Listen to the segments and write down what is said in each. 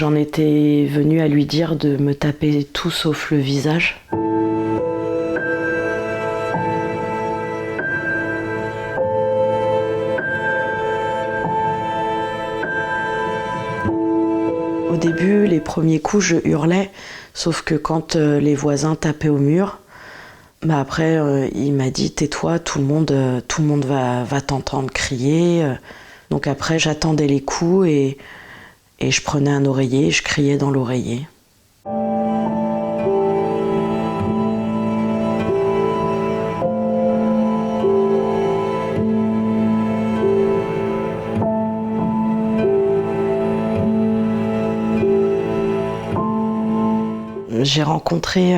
J'en étais venue à lui dire de me taper tout sauf le visage. Au début, les premiers coups, je hurlais, sauf que quand les voisins tapaient au mur, après, il m'a dit « tais-toi, tout le monde va t'entendre crier ». Donc après, j'attendais les coups et je prenais un oreiller et je criais dans l'oreiller. J'ai rencontré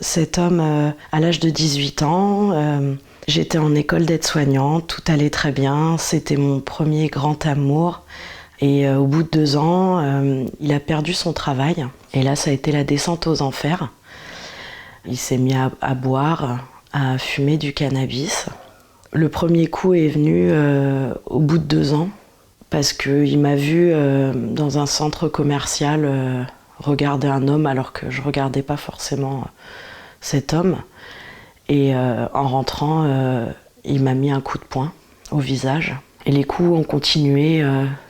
cet homme à l'âge de 18 ans. J'étais en école d'aide-soignante, tout allait très bien. C'était mon premier grand amour. Et au bout de 2 ans, il a perdu son travail. Et là, ça a été la descente aux enfers. Il s'est mis à boire, à fumer du cannabis. Le premier coup est venu au bout de 2 ans, parce qu'il m'a vu dans un centre commercial regarder un homme alors que je regardais pas forcément cet homme. Et en rentrant, il m'a mis un coup de poing au visage. Et les coups ont continué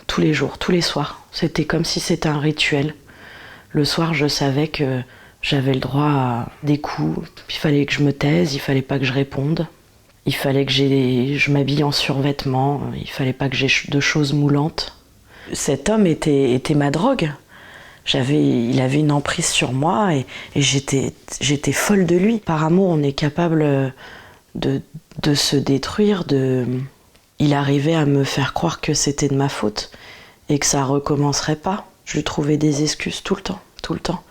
tous les jours, tous les soirs. C'était comme si c'était un rituel. Le soir, je savais que j'avais le droit à des coups. Il fallait que je me taise, il fallait pas que je réponde. Il fallait que je m'habille en survêtement, il fallait pas que j'ai de choses moulantes. Cet homme était ma drogue. Il avait une emprise sur moi et j'étais folle de lui. Par amour, on est capable de se détruire. Il arrivait à me faire croire que c'était de ma faute et que ça recommencerait pas. Je lui trouvais des excuses tout le temps.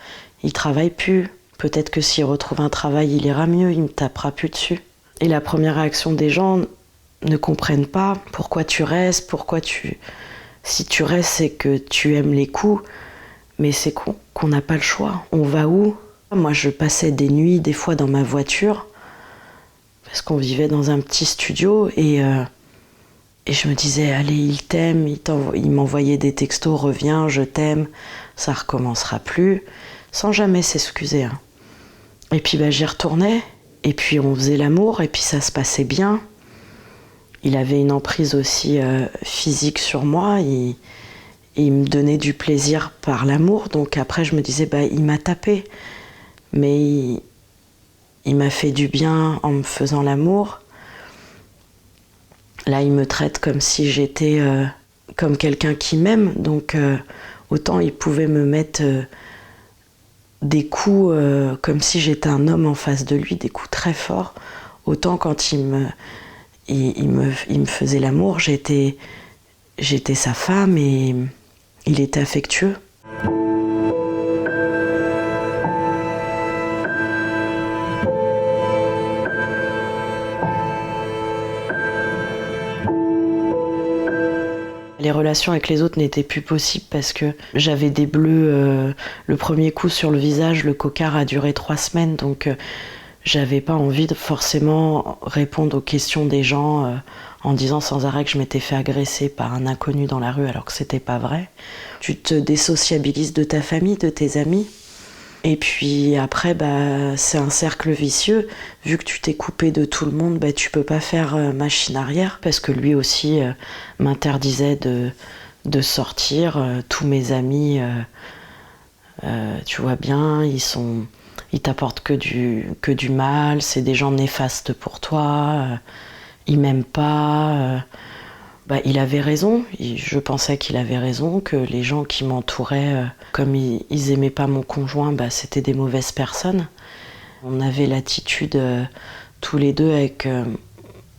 Il travaille plus. Peut-être que s'il retrouve un travail, il ira mieux, il me tapera plus dessus. Et la première réaction des gens ne comprennent pas pourquoi tu restes, Si tu restes, c'est que tu aimes les coups. Mais c'est qu'on n'a pas le choix. On va où? Moi, je passais des nuits, des fois, dans ma voiture, parce qu'on vivait dans un petit studio, et je me disais, allez, il t'aime, il m'envoyait des textos, reviens, je t'aime, ça recommencera plus, sans jamais s'excuser. Hein. Et puis j'y retournais, et puis on faisait l'amour, et puis ça se passait bien. Il avait une emprise aussi physique sur moi, il me donnait du plaisir par l'amour, donc après je me disais, il m'a tapé, mais il m'a fait du bien en me faisant l'amour. Là, il me traite comme si j'étais comme quelqu'un qui m'aime, donc autant il pouvait me mettre des coups comme si j'étais un homme en face de lui, des coups très forts, autant quand il me faisait l'amour, j'étais sa femme et il était affectueux. Les relations avec les autres n'étaient plus possibles parce que j'avais des bleus. Le premier coup sur le visage, le cocard a duré 3 semaines, donc j'avais pas envie de forcément répondre aux questions des gens en disant sans arrêt que je m'étais fait agresser par un inconnu dans la rue alors que c'était pas vrai. Tu te désociabilises de ta famille, de tes amis. Et puis après, c'est un cercle vicieux. Vu que tu t'es coupé de tout le monde, tu peux pas faire machine arrière parce que lui aussi m'interdisait de sortir. Tous mes amis, tu vois bien, ils t'apportent que du mal. C'est des gens néfastes pour toi. Ils m'aiment pas. Il avait raison, je pensais qu'il avait raison, que les gens qui m'entouraient, comme ils aimaient pas mon conjoint, c'était des mauvaises personnes. On avait l'attitude, tous les deux,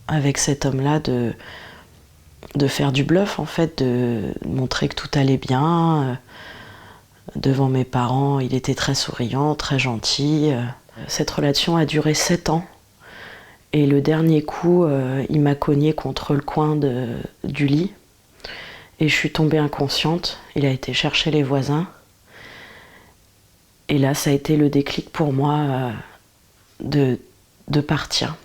avec cet homme-là, de faire du bluff, en fait, de montrer que tout allait bien. Devant mes parents, il était très souriant, très gentil. Cette relation a duré 7 ans. Et le dernier coup, il m'a cogné contre le coin du lit. Et je suis tombée inconsciente. Il a été chercher les voisins. Et là, ça a été le déclic pour moi de partir.